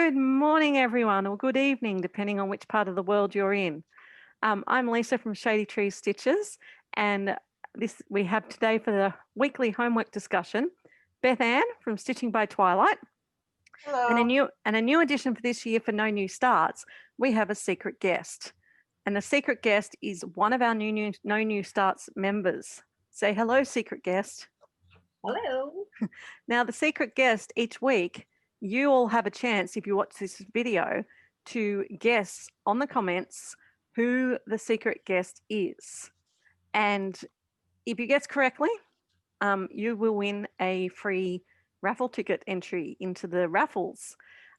Good morning, everyone, or good evening, depending on which part of the world you're in. I'm Lisa from Shady Tree Stitches, and we have today for the weekly homework discussion, Beth Ann from Stitching by Twilight. Hello. And a new addition for this year for No New Starts, we have a secret guest. And the secret guest is one of our No New Starts members. Say hello, secret guest. Hello. Now, the secret guest each week, you all have a chance, if you watch this video, to guess on the comments who the secret guest is. And if you guess correctly, you will win a free raffle ticket entry into the raffles.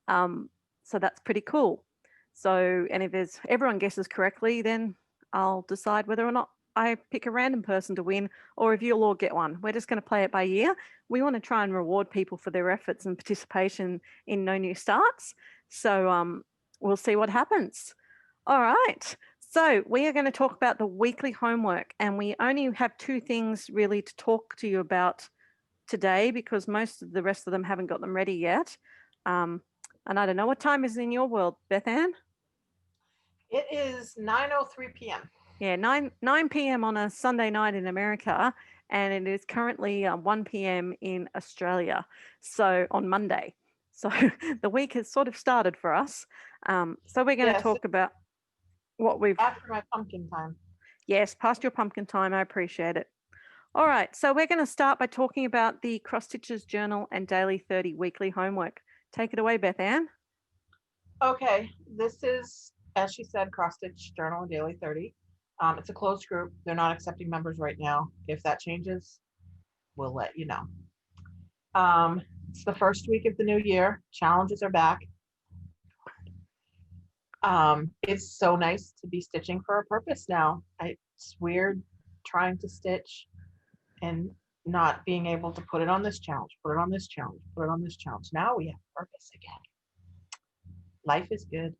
So that's pretty cool. So, and if everyone guesses correctly, then I'll decide whether or not I pick a random person to win, or if you'll all get one. We're just going to play it by ear. We want to try and reward people for their efforts and participation in No New Starts. So we'll see what happens. All right. So we are going to talk about the weekly homework, and we only have two things really to talk to you about today because most of the rest of them haven't got them ready yet. And I don't know, what time is it in your world, Beth Ann? It is 9:03 p.m. Yeah, 9 p.m. on a Sunday night in America, and it is currently 1 p.m. in Australia, so on Monday. So the week has sort of started for us. So we're going to talk about what we've... After my pumpkin time. Yes, past your pumpkin time. I appreciate it. All right, so we're going to start by talking about the Cross Stitches Journal and Daily 30 weekly homework. Take it away, Beth Ann. Okay, this is, as she said, Cross Stitch Journal and Daily 30. It's a closed group. They're not accepting members right now. If that changes, we'll let you know. It's the first week of the new year. Challenges are back. It's so nice to be stitching for a purpose now. It's weird trying to stitch and not being able to put it on this challenge, put it on this challenge, put it on this challenge. Now we have purpose again. Life is good.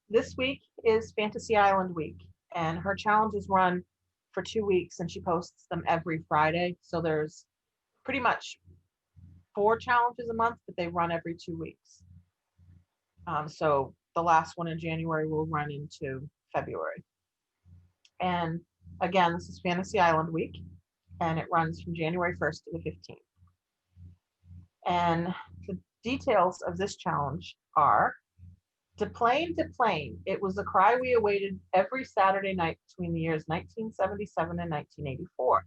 This week is Fantasy Island week, and her challenges run for 2 weeks, and she posts them every Friday. So there's pretty much 4 challenges a month, but they run every 2 weeks. So the last one in January will run into February. And again, this is Fantasy Island week, and it runs from January 1st to the 15th. And the details of this challenge are: to plane, it was the cry we awaited every Saturday night between the years 1977 and 1984.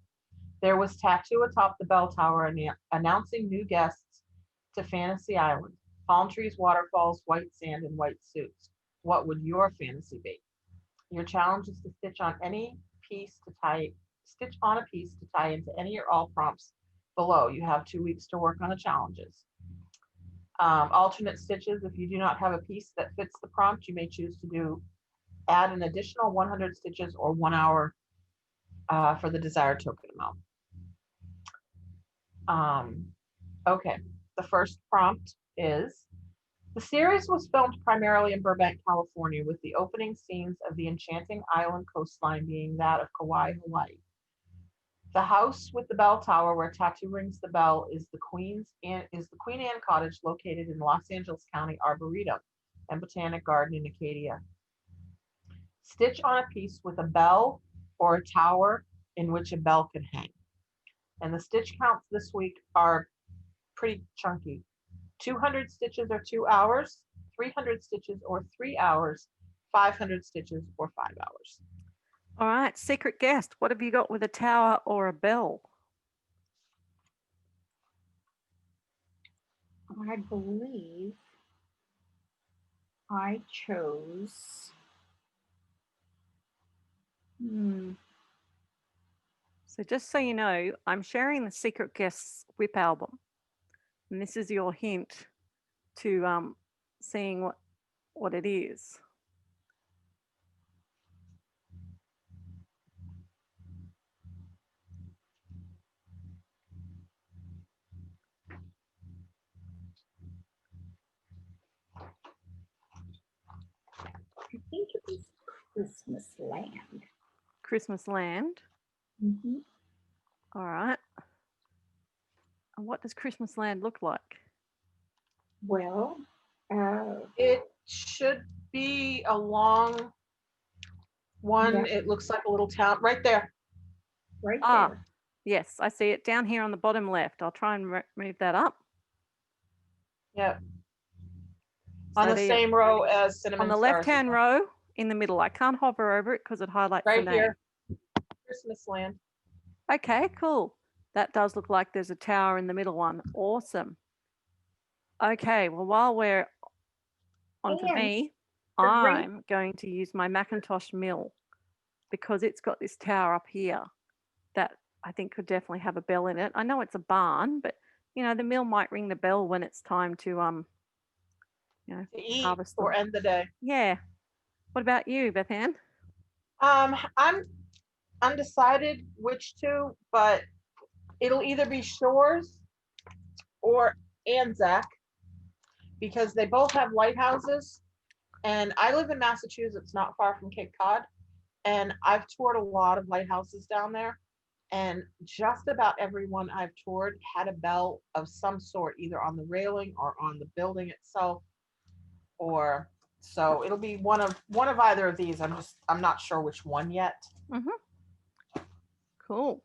There was tattoo atop the bell tower announcing new guests to Fantasy Island: palm trees, waterfalls, white sand, and white suits. What would your fantasy be? Your challenge is to stitch on a piece to tie into any or all prompts below. You have 2 weeks to work on the challenges. Alternate stitches: if you do not have a piece that fits the prompt, you may choose to add an additional 100 stitches or 1 hour for the desired token amount. Okay, the first prompt is: the series was filmed primarily in Burbank, California, with the opening scenes of the enchanting island coastline being that of Kauai, Hawaii. The house with the bell tower where Tattoo rings the bell is the Queen Anne Cottage, located in Los Angeles County Arboretum and Botanic Garden in Acadia. Stitch on a piece with a bell or a tower in which a bell could hang. And the stitch counts this week are pretty chunky. 200 stitches or 2 hours, 300 stitches or 3 hours, 500 stitches or 5 hours. All right, secret guest, what have you got with a tower or a bell? I believe I chose. So just so you know, I'm sharing the secret guest's whip album, and this is your hint to seeing what it is. I think it was Christmas Land. Christmas Land. Mm-hmm. All right. And what does Christmas Land look like? Well, It should be a long one. Yeah. It looks like a little town right there. right Ah, there. yes, I see it down here on the bottom left. I'll try and move that up. Yep. On So the same row as on Cinnamon the Stars. left-hand row in the middle. I can't hover over it because it highlights the Right name. here. Christmas land. Okay, cool. That does look like there's a tower in the middle one. Awesome. Okay, well, while we're on to And me, the great- I'm going to use my Macintosh mill because it's got this tower up here that I think could definitely have a bell in it. I know it's a barn, but you know, the mill might ring the bell when it's time to you know, To eat harvest them. or end the day. Yeah. What about you, Beth Ann? I'm undecided which two, but it'll either be Shores or Anzac because they both have lighthouses. And I live in Massachusetts, not far from Cape Cod. And I've toured a lot of lighthouses down there. And just about everyone I've toured had a bell of some sort, either on the railing or on the building itself. Or so it'll be one of either of these. I'm not sure which one yet. Mm-hmm. Cool.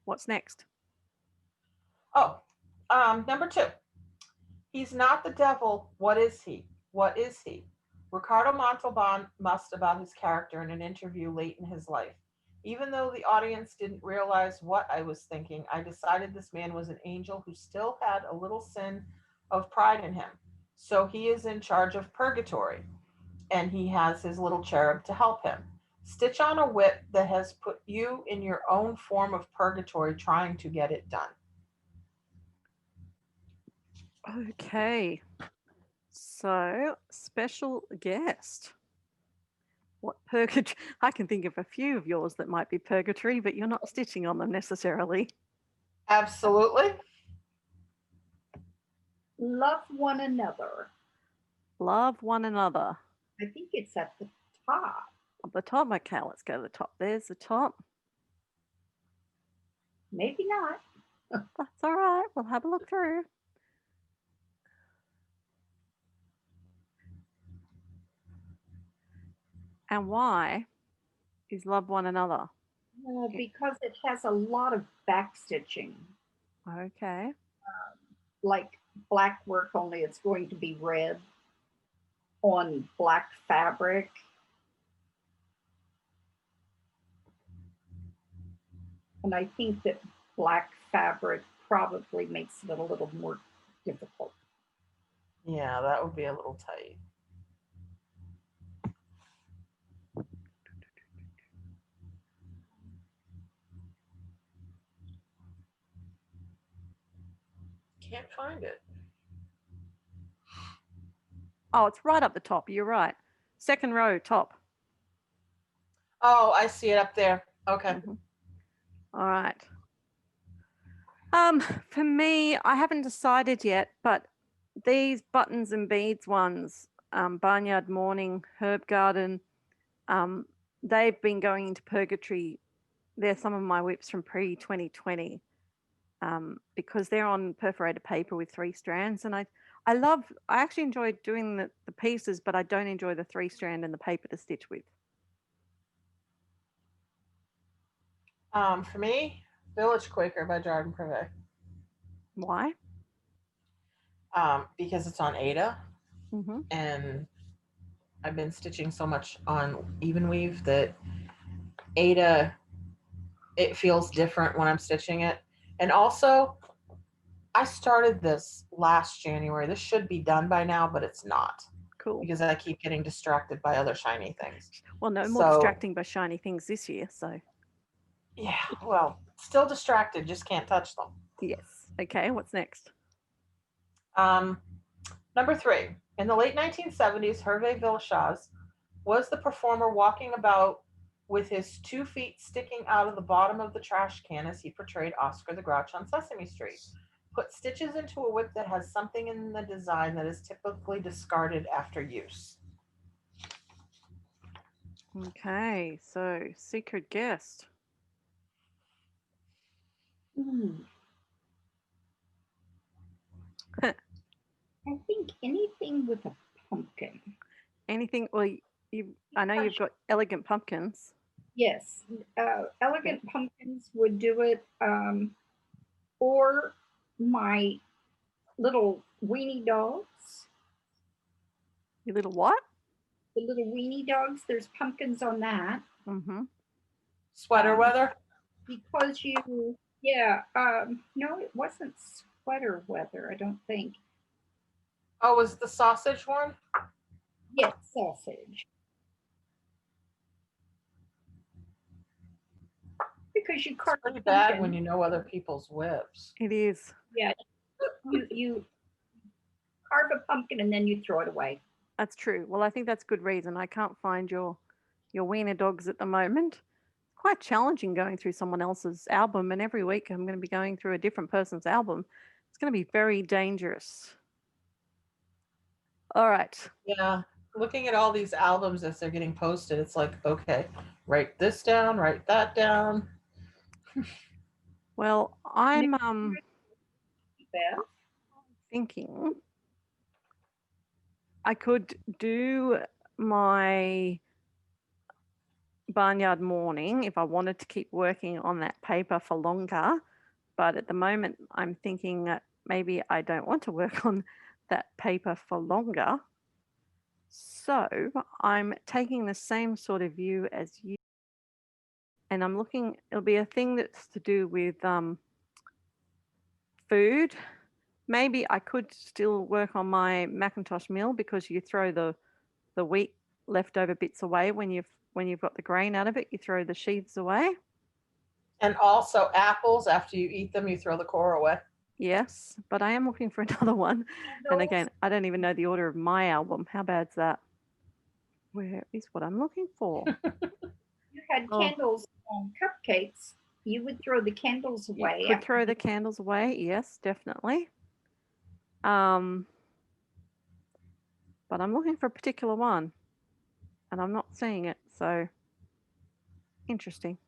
What's next? Oh, number 2. He's not the devil. What is he? What is he? Ricardo Montalban mussed about his character in an interview late in his life. Even though the audience didn't realize what I was thinking, I decided this man was an angel who still had a little sin of pride in him. So he is in charge of purgatory, and he has his little cherub to help him. Stitch on a whip that has put you in your own form of purgatory trying to get it done. Okay. So, special guest. What purgatory? I can think of a few of yours that might be purgatory, but you're not stitching on them necessarily. Absolutely. Love one another. Love one another. I think it's at the top. At the top. Okay, let's go to the top. There's the top. Maybe not. That's all right. We'll have a look through. And why is love one another? Because it has a lot of back stitching, Okay. like black work, only it's going to be red on black fabric. And I think that black fabric probably makes it a little more difficult. Yeah, that would be a little tight. Can't find it. Oh, it's right up the top. You're right. Second row, top. Oh, I see it up there. Okay. Mhm. All right. For me, I haven't decided yet, but these buttons and beads ones, Barnyard Morning, Herb Garden, they've been going into purgatory. They're some of my whips from pre-2020 because they're on perforated paper with 3 strands. And I actually enjoy doing the pieces, but I don't enjoy the 3 strand and the paper to stitch with. For me, Village Quaker by Jardin Privé. Why? Because it's on Ada, Mm-hmm. and I've been stitching so much on even weave that Ada, it feels different when I'm stitching it. And also, I started this last January. This should be done by now, but it's not Cool. because I keep getting distracted by other shiny things. Well, no more distracting by shiny things this year. So, Yeah, well, still distracted, just can't touch them. yes. Okay, what's next? Number 3. In the late 1970s, Hervé Villechaize was the performer walking about with his 2 feet sticking out of the bottom of the trash can as he portrayed Oscar the Grouch on Sesame Street. Put stitches into a whip that has something in the design that is typically discarded after use. Okay, so secret guest. I think anything with a pumpkin. Anything? Well, I know you've got elegant pumpkins. Yes, elegant pumpkins would do it, or my little weenie dogs. Your little what? The little weenie dogs. There's pumpkins on that. Mm-hmm. Sweater weather? Because no, it wasn't sweater weather, I don't think. Oh, was the sausage one? Yes, sausage. Because you carve It's pretty a bad pumpkin. when you know other people's whips. It is. Yeah, you carve a pumpkin and then you throw it away. That's true. Well, I think that's good reason. I can't find your wiener dogs at the moment. It's quite challenging going through someone else's album, and every week I'm going to be going through a different person's album. It's going to be very dangerous. All right. Yeah. Looking at all these albums as they're getting posted, it's like, okay, write this down, write that down. Well, I'm Beth? thinking I could do my barnyard morning if I wanted to keep working on that paper for longer. But at the moment, I'm thinking that maybe I don't want to work on that paper for longer. So I'm taking the same sort of view as you. And I'm looking, it'll be a thing that's to do with food. Maybe I could still work on my Macintosh meal because you throw the wheat leftover bits away when you've got the grain out of it. You throw the sheaves away. And also apples, after you eat them, you throw the core away. Yes, but I am looking for another one. And again, I don't even know the order of my album. How bad's that? Where is what I'm looking for? You had candles on cupcakes. You would throw the candles away. You could throw the candles away. Yes, definitely. But I'm looking for a particular one, and I'm not seeing it. So interesting.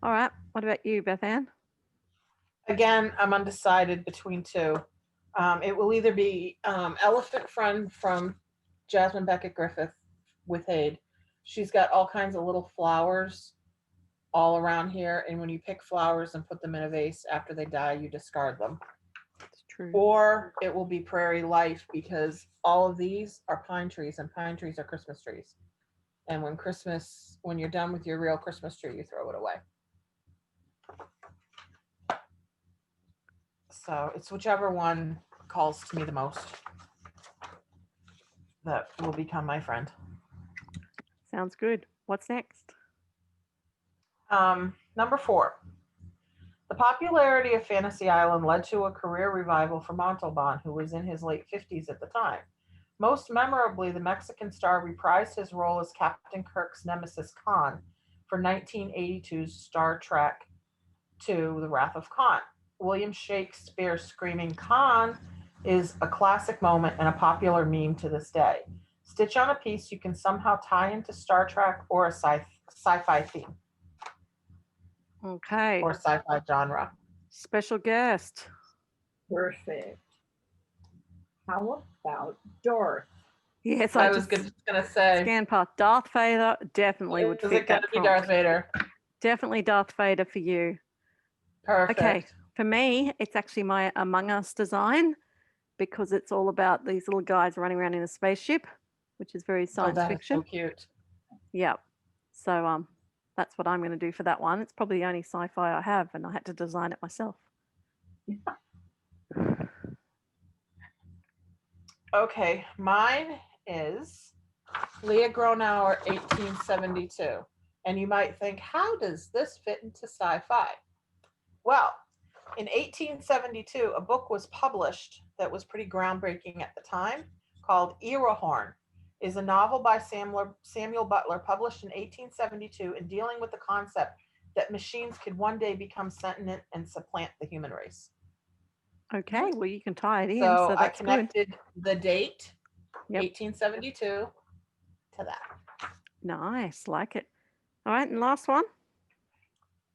All right. What about you, Beth Ann? Again, I'm undecided between two. It will either be Elephant Friend from Jasmine Beckett Griffith with Hade. She's got all kinds of little flowers all around here, and when you pick flowers and put them in a vase after they die, you discard them. That's true. Or it will be Prairie Life, because all of these are pine trees, and pine trees are Christmas trees. And when you're done with your real Christmas tree, you throw it away. So it's whichever one calls to me the most that will become my friend. Sounds good. What's next? Number 4. The popularity of Fantasy Island led to a career revival for Montalban, who was in his late 50s at the time. Most memorably, the Mexican star reprised his role as Captain Kirk's nemesis Khan for 1982's Star Trek II, The Wrath of Khan. William Shakespeare's screaming Khan is a classic moment and a popular meme to this day. Stitch on a piece you can somehow tie into Star Trek or a sci-fi theme. Okay. Or sci-fi genre. Special guest. Perfect. How about Darth? Yes, I was just gonna say. Scan path. Darth Vader definitely would fit. Is it gonna be Darth Vader? Definitely Darth Vader for you. Perfect. Okay, for me, it's actually my Among Us design because it's all about these little guys running around in a spaceship, which is very science fiction. Is so cute. Yeah. So that's what I'm going to do for that one. It's probably the only sci-fi I have, and I had to design it myself. Okay, mine is Leah Gronauer, 1872. And you might think, how does this fit into sci-fi? Well, in 1872, a book was published that was pretty groundbreaking at the time called Earahorn. Is a novel by Samuel Butler, published in 1872, and dealing with the concept that machines could one day become sentient and supplant the human race. Okay, well, you can tie it in. So that's I connected good. The date, yep. 1872, to that. Nice, like it. All right, and last one.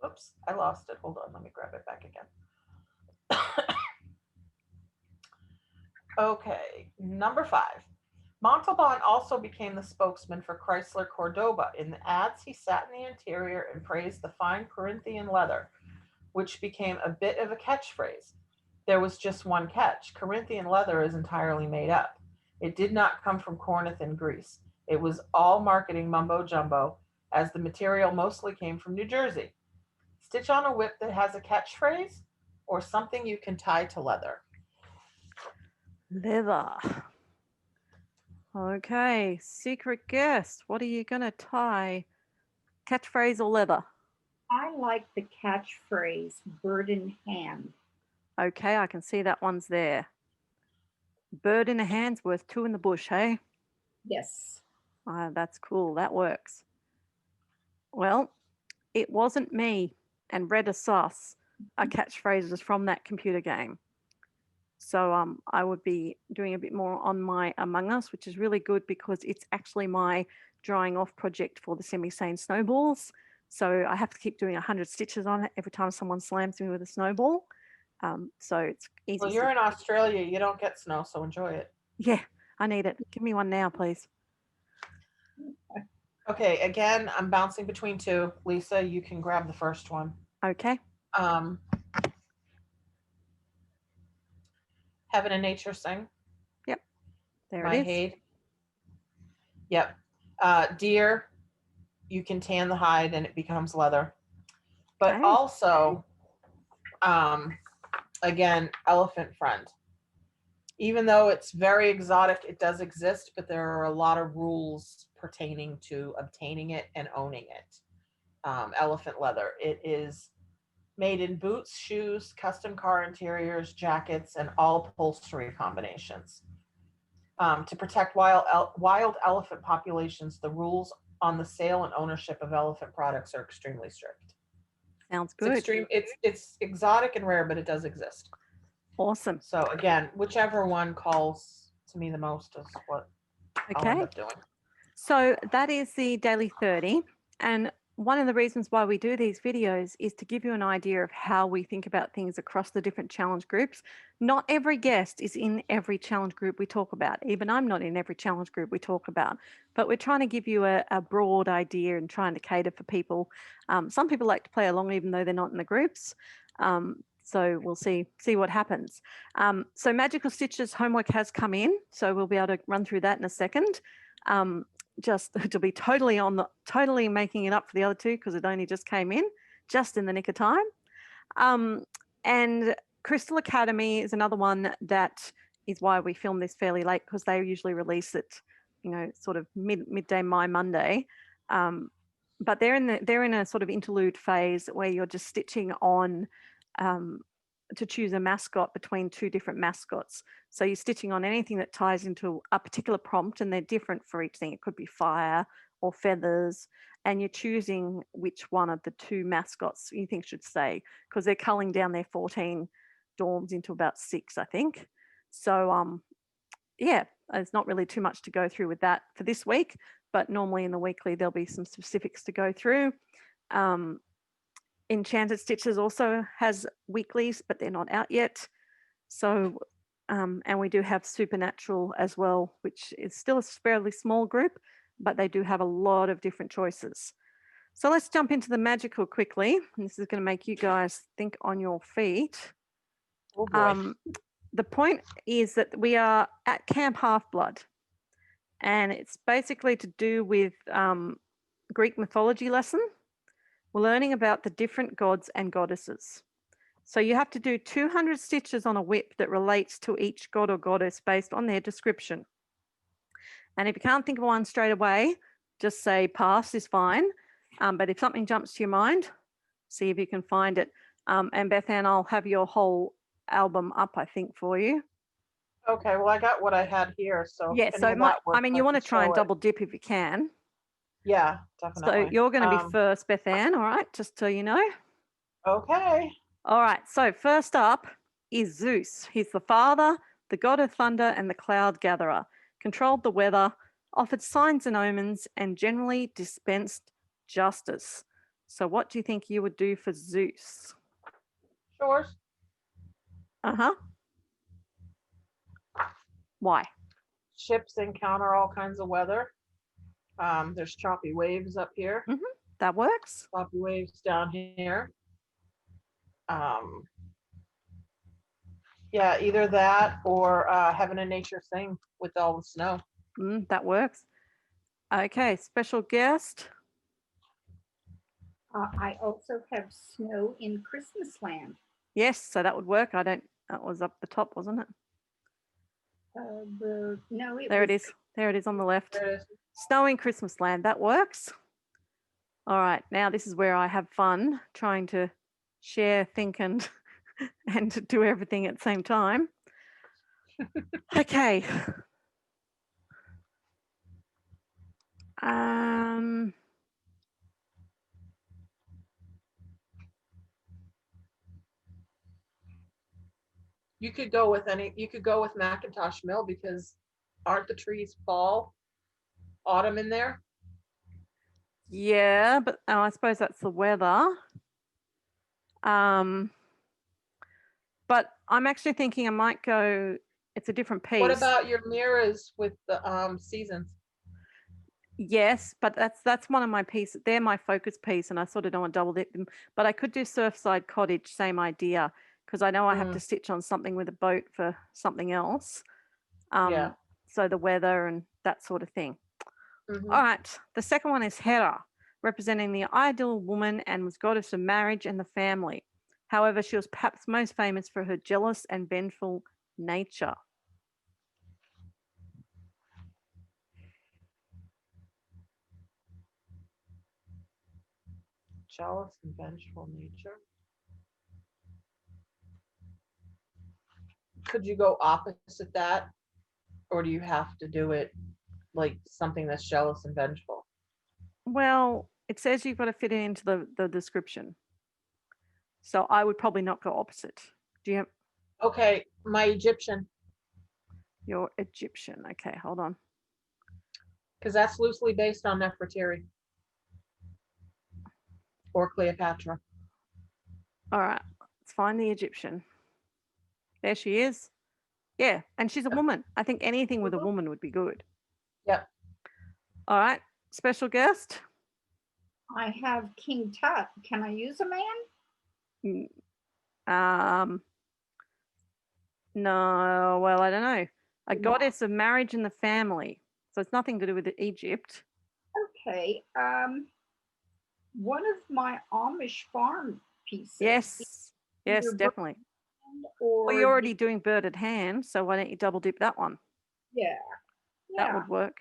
Oops, I lost it. Hold on, let me grab it back again. Okay, number 5. Montalban also became the spokesman for Chrysler Cordoba. In the ads, he sat in the interior and praised the fine Corinthian leather, which became a bit of a catchphrase. There was just one catch. Corinthian leather is entirely made up. It did not come from Corinth in Greece. It was all marketing mumbo jumbo, as the material mostly came from New Jersey. Stitch on a whip that has a catchphrase or something you can tie to leather. Leather. Okay, secret guest. What are you going to tie? Catchphrase or leather? I like the catchphrase bird in hand. Okay, I can see that one's there. Bird in the hand's worth two in the bush, hey? Yes. That's cool. That works. Well, it wasn't me and red as sauce are catchphrases from that computer game. So I would be doing a bit more on my Among Us, which is really good because it's actually my drying off project for the semi-sane snowballs. So I have to keep doing 100 stitches on it every time someone slams me with a snowball. So it's easy. Well, you're in Australia. You don't get snow, so enjoy it. Yeah, I need it. Give me one now, please. Okay, again, I'm bouncing between 2. Lisa, you can grab the first one. Okay. Heaven and Nature Sing. Yep. There My it is. Hade. Yep. Deer, you can tan the hide and it becomes leather. But Okay. also, again, elephant friend. Even though it's very exotic, it does exist, but there are a lot of rules pertaining to obtaining it and owning it. Elephant leather. It is made in boots, shoes, custom car interiors, jackets, and all upholstery combinations. To protect wild elephant populations, the rules on the sale and ownership of elephant products are extremely strict. Sounds good. It's exotic and rare, but it does exist. Awesome. So again, whichever one calls to me the most is what I'll end up doing. So that is the Daily 30. And one of the reasons why we do these videos is to give you an idea of how we think about things across the different challenge groups. Not every guest is in every challenge group we talk about. Even I'm not in every challenge group we talk about. But we're trying to give you a broad idea and trying to cater for people. Some people like to play along even though they're not in the groups. So we'll see what happens. So Magical Stitches homework has come in. So we'll be able to run through that in a second. Just to be totally making it up for the other two because it only just came in just in the nick of time. And Crystal Academy is another one that is why we film this fairly late because they usually release it, sort of midday my Monday. But they're in a sort of interlude phase where you're just stitching on to choose a mascot between two different mascots. So you're stitching on anything that ties into a particular prompt and they're different for each thing. It could be fire or feathers, and you're choosing which one of the two mascots you think should stay because they're culling down their 14 dorms into about 6, I think. So yeah, there's not really too much to go through with that for this week, but normally in the weekly there'll be some specifics to go through. Enchanted Stitches also has weeklies, but they're not out yet. So, and we do have Supernatural as well, which is still a fairly small group, but they do have a lot of different choices. So let's jump into the magical quickly. This is going to make you guys think on your feet. Oh boy. The point is that we are at Camp Half-Blood, and it's basically to do with Greek mythology lesson. We're learning about the different gods and goddesses. So you have to do 200 stitches on a whip that relates to each god or goddess based on their description. And if you can't think of one straight away, just say pass is fine. But if something jumps to your mind, see if you can find it. And Beth Ann, I'll have your whole album up, I think, for you. Okay, well, I got what I had here. So yeah, so you want to try and double dip if you can. Yeah, definitely. So you're going to be first, Beth Ann, all right, just so you know. Okay. All right, so first up is Zeus. He's the father, the god of thunder and the cloud gatherer, controlled the weather, offered signs and omens, and generally dispensed justice. So what do you think you would do for Zeus? Shores. Uh-huh. Why? Ships encounter all kinds of weather. There's choppy waves up here, That works. choppy waves down here. Yeah, either that or having a nature thing with all the snow. That works. Okay, special guest. I also have snow in Christmas land. Yes, so that would work. That was up the top, wasn't it? No, There it is. There it is on the left. There it is. Snow in Christmas land. That works. All right, now this is where I have fun trying to share, think, and and do everything at the same time. Okay. You could go with you could go with Macintosh Mill because aren't the trees fall, autumn in there? Yeah, but I suppose that's the weather. But I'm actually thinking I might go. It's a different piece. What about your mirrors with the seasons? Yes, but that's one of my pieces. They're my focus piece, and I sort of don't want to double dip them. But I could do Surfside Cottage, same idea, because I know I have to stitch on something with a boat for something else. Yeah. So the weather and that sort of thing. Mhm. All right. The second one is Hera, representing the ideal woman and was goddess of marriage and the family. However, she was perhaps most famous for her jealous and vengeful nature. Jealous and vengeful nature. Could you go opposite that? Or do you have to do it like something that's jealous and vengeful? Well, it says you've got to fit it into the description. So I would probably not go opposite. Do you have Okay, my Egyptian, your Egyptian? Okay, hold on. because that's loosely based on Nefertiti or Cleopatra. All right, let's find the Egyptian. There she is. Yeah, and she's a woman. I think anything with a woman would be good. Yep. All right, special guest. I have King Tut. Can I use a man? No, well, I don't know. A goddess of marriage and the family. So it's nothing to do with Egypt. Okay. One of my Amish farm pieces. Yes, yes, definitely. Or well, you're already doing bird at hand, so why don't you double dip that one? Yeah. That would work.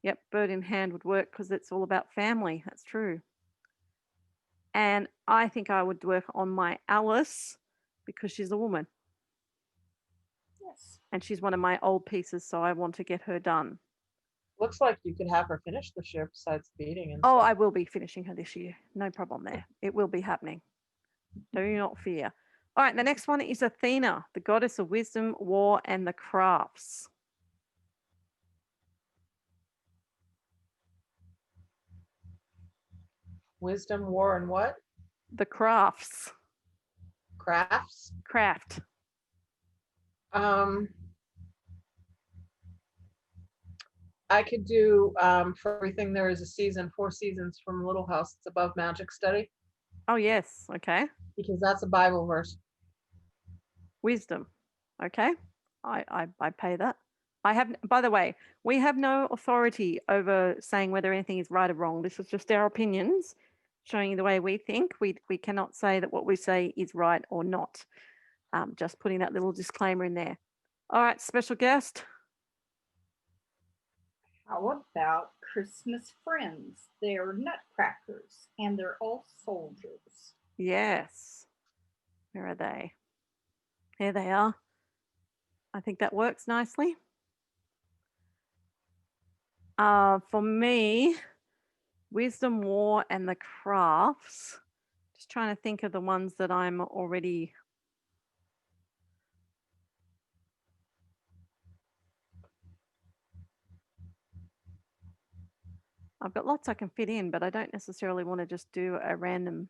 Yep, bird in hand would work because it's all about family. That's true. And I think I would work on my Alice because she's a woman. Yes. And she's one of my old pieces, so I want to get her done. Looks like you could have her finish this year besides beating and Oh, stuff. I will be finishing her this year. No problem there. It will be happening. Do not fear. All right, the next one is Athena, the goddess of wisdom, war, and the crafts. Wisdom, war, and what? The crafts. Crafts. Craft. I could do for everything there is a season, 4 seasons from Little House. It's above magic study. Oh, yes. Okay. Because that's a Bible verse. Wisdom. Okay. I pay that. I have, by the way, we have no authority over saying whether anything is right or wrong. This is just our opinions, showing you the way we think. We cannot say that what we say is right or not. Just putting that little disclaimer in there. All right, special guest. How about Christmas friends? They're nutcrackers and they're all soldiers. Yes. Where are they? There they are. I think that works nicely. For me, wisdom, war, and the crafts. Just trying to think of the ones that I'm already. I've got lots I can fit in, but I don't necessarily want to just do a random.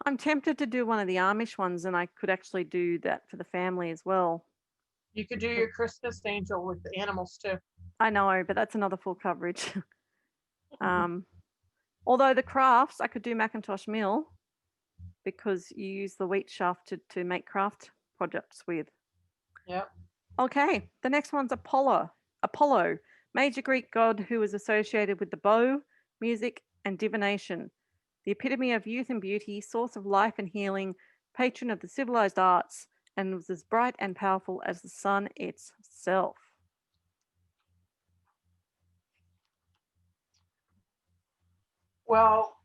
I'm tempted to do one of the Amish ones, and I could actually do that for the family as well. You could do your Christmas angel with the animals too. I know, but that's another full coverage. Although the crafts, I could do Macintosh Mill because you use the wheat shaft to make craft projects with. Yep. Okay, the next one's Apollo. Apollo, major Greek god who was associated with the bow, music, and divination, the epitome of youth and beauty, source of life and healing, patron of the civilized arts, and was as bright and powerful as the sun itself. Well,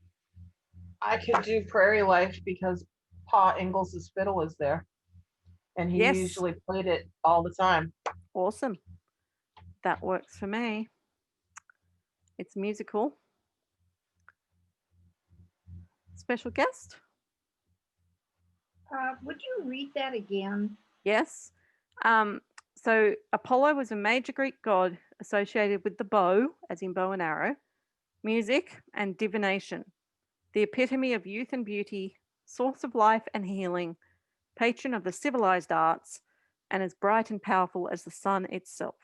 I could do Prairie Life because Pa Ingalls' fiddle is there. And he Yes. usually played it all the time. Awesome. That works for me. It's musical. Special guest? Would you read that again? Yes. So Apollo was a major Greek god associated with the bow, as in bow and arrow, music, and divination, the epitome of youth and beauty, source of life and healing, patron of the civilized arts, and as bright and powerful as the sun itself.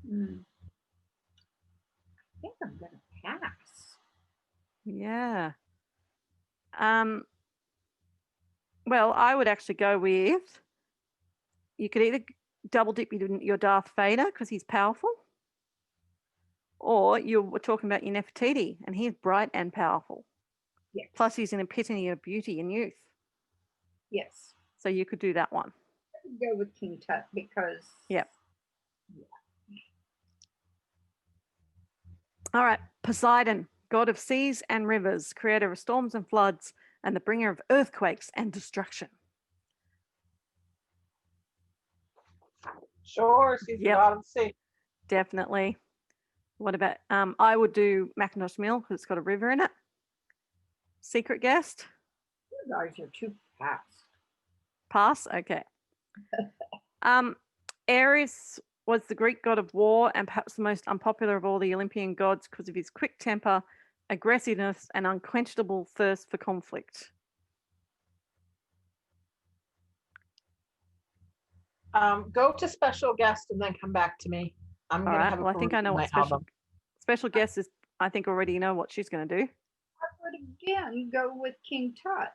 I think I'm going to pass. Yeah. Well, I would actually go with, you could either double dip your Darth Vader because he's powerful, or you were talking about your Nefertiti and he's bright and powerful. Yes. Plus he's an epitome of beauty and youth. Yes. So you could do that one. I would go with King Tut because. Yep. Yeah. All right. Poseidon, god of seas and rivers, creator of storms and floods, and the bringer of earthquakes and destruction. Sure, she's the god of the sea. Definitely. What about, I would do Macintosh Mill because it's got a river in it. Secret guest? You guys are too fast. Pass? Okay. Ares was the Greek god of war and perhaps the most unpopular of all the Olympian gods because of his quick temper, aggressiveness, and unquenchable thirst for conflict. Go to special guest and then come back to me. I'm going to have a I think I know what special guest is. I think already you know what she's going to do. I would again go with King Tut.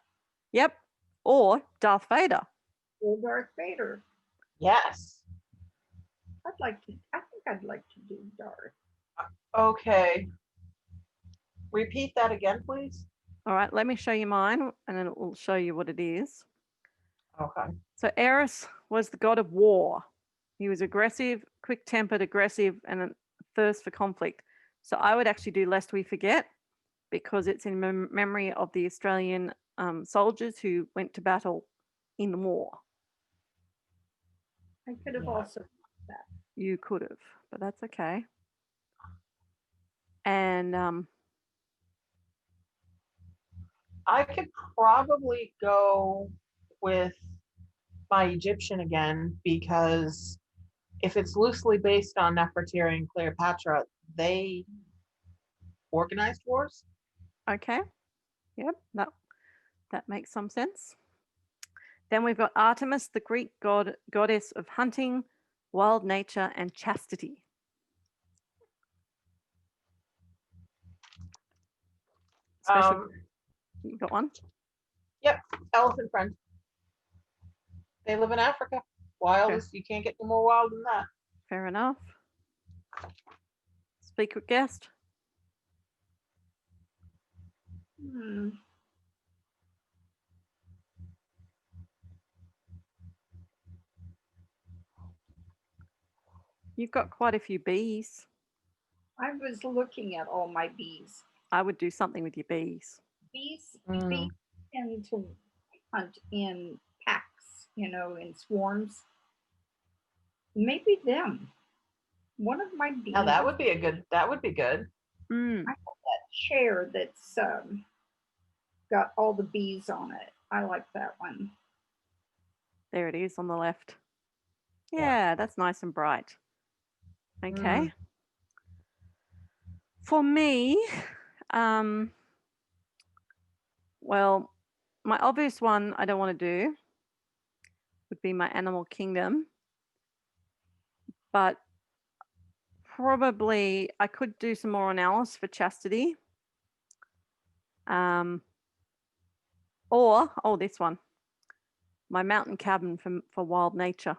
Yep. Or Darth Vader. Or Darth Vader. Yes. I think I'd like to do Darth. Okay. Repeat that again, please. All right, let me show you mine and then it will show you what it is. Okay. So Ares was the god of war. He was aggressive, quick-tempered, and a thirst for conflict. So I would actually do Lest We Forget because it's in memory of the Australian soldiers who went to battle in the war. I could have also done that. You could have, but that's okay. And I could probably go with my Egyptian again because if it's loosely based on Nefertiti and Cleopatra, they organized wars. okay. Yep, that makes some sense. Then we've got Artemis, the Greek goddess of hunting, wild nature, and chastity. You got one? Yep, elephant friend. They live in Africa. Wildest, you can't get any more wild than that. Fair enough. Secret guest? You've got quite a few bees. I was looking at all my bees. I would do something with your bees. Bees tend to hunt in packs, in swarms. Maybe them. One of my bees. Now that would be good. I have that chair that's got all the bees on it. I like that one. There it is on the left. Yeah, that's nice and bright. Okay. Mm. For me, well, my obvious one I don't want to do would be my animal kingdom, but probably I could do some more on Alice for chastity. Or, oh, this one, my mountain cabin for wild nature.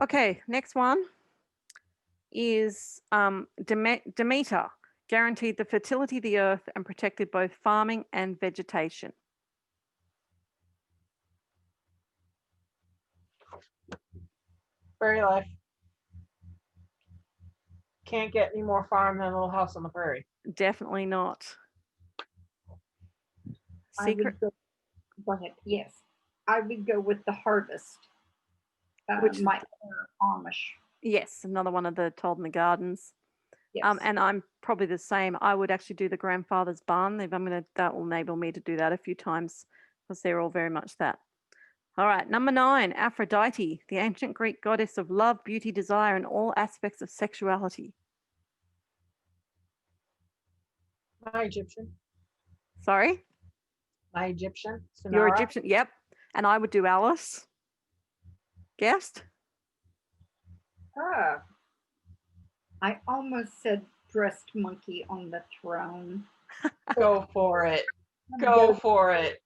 Okay, next one is Demeter, guaranteed the fertility of the earth and protected both farming and vegetation. Prairie life. Can't get any more farm than a little house on the prairie. Definitely not. I Secret, would go ahead. Yes, I would go with the harvest. which My inner Amish. yes, another one of the Told in the Gardens. Yes. And I'm probably the same. I would actually do the grandfather's barn. If I'm gonna, that will enable me to do that a few times because they're all very much that. All right, number 9, Aphrodite, the ancient Greek goddess of love, beauty, desire, and all aspects of sexuality. My Egyptian. Sorry, My Egyptian. you're Sonara. Egyptian. Yep, and I would do Alice. Guessed? Ah, I almost said breast monkey on the throne. Go for it. I'm Go for it.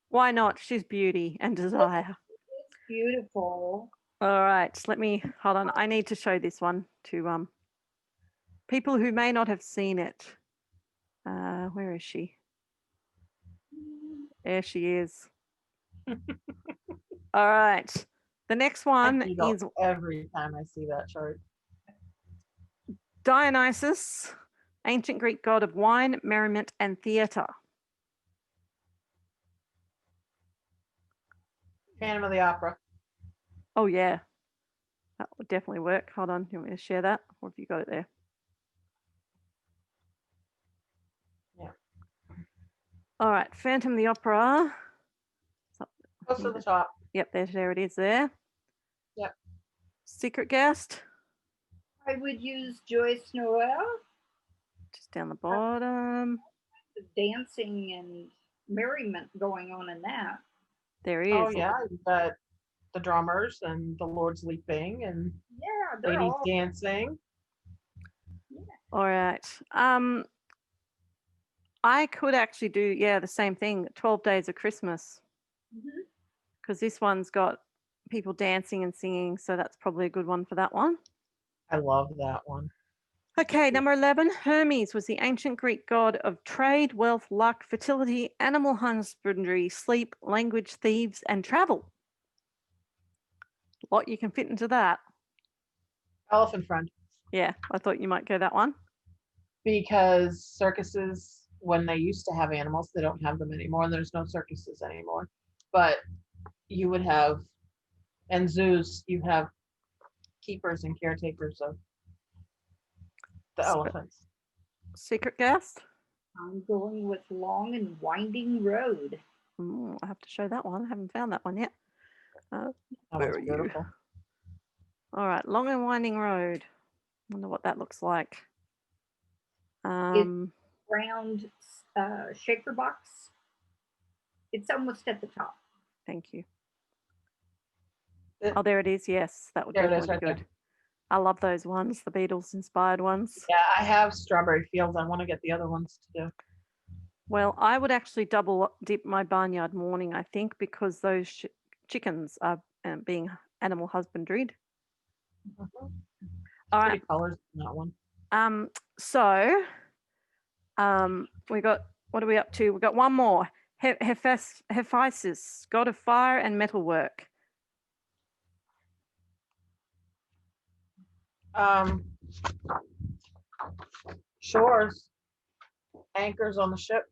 Why not? She's beauty and desire. It's beautiful. All right, let me hold on. I need to show this one to people who may not have seen it. Where is she? There she is. All right. The next I one giggle is every time I see that chart. Dionysus, ancient Greek god of wine, merriment, and theatre. Phantom of the Opera. Oh, yeah. That would definitely work. Hold on. You want me to share that? Or have you got it there? Yeah. All right. Phantom of the Opera. Close to the top. Yep, there it is there. Yep. Secret guest, I would use Joyce Noel. just down the bottom. The dancing and merriment going on in that. There is. Oh yeah, you've got the drummers and the Lords leaping and Yeah, they're ladies all dancing. All right. I could actually do, yeah, the same thing, 12 Days of Christmas, because this one's got people dancing and singing, so that's probably a good one for that one. I love that one. Okay, number 11, Hermes was the ancient Greek god of trade, wealth, luck, fertility, animal husbandry, sleep, language, thieves, and travel. What you can fit into that. Elephant friend. Yeah, I thought you might go that one. Because circuses, when they used to have animals, they don't have them anymore, and there's no circuses anymore. But you would have, and zoos, you have keepers and caretakers of the elephants. Secret guest? I'm going with Long and Winding Road. I have to show that one. I haven't found that one yet. That Where one's are you? beautiful. All right, Long and Winding Road. Wonder what that looks like. Round shaker box. It's almost at the top. Thank you. Oh, there it is. Yes, that would There it definitely is, be right good. there. I love those ones, the Beatles inspired ones. Yeah, I have Strawberry Fields. I want to get the other ones to do. Well, I would actually double dip my barnyard morning, I think, because those chickens are being animal husbandried. Mhm. All Pretty right. colors in that one. So we got, what are we up to? We got one more. Hephaestus, god of fire and metalwork. Shores, anchors on the ship.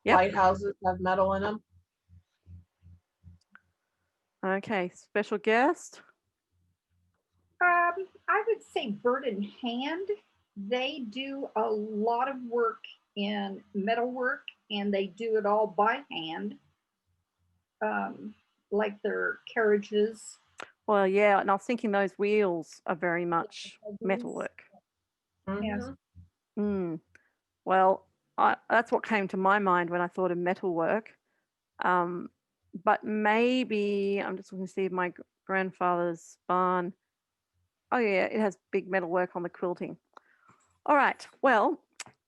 Yep. Lighthouses have metal in them. Okay, special guest. I would say Bird in Hand. They do a lot of work in metalwork and they do it all by hand, like their carriages. Well, yeah, and I was thinking those wheels are very much metalwork. Yes. Mm. Well, that's what came to my mind when I thought of metalwork. But maybe I'm just looking to see if my grandfather's barn. Oh yeah, it has big metalwork on the quilting. All right. Well,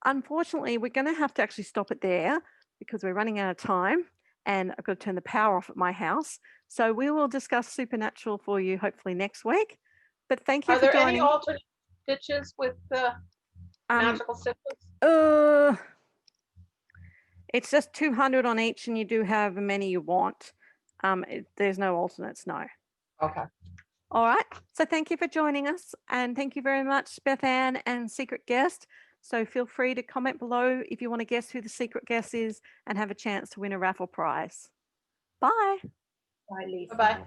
unfortunately, we're going to have to actually stop it there because we're running out of time, and I've got to turn the power off at my house. So we will discuss supernatural for you hopefully next week. But thank you Are for there joining. any alternate stitches with the magical stitches? It's just 200 on each, and you do have as many you want. There's no alternates, no. Okay. All right. So thank you for joining us, and thank you very much, Beth Ann and secret guest. So feel free to comment below if you want to guess who the secret guest is and have a chance to win a raffle prize. Bye. Bye, Lisa. Bye-bye.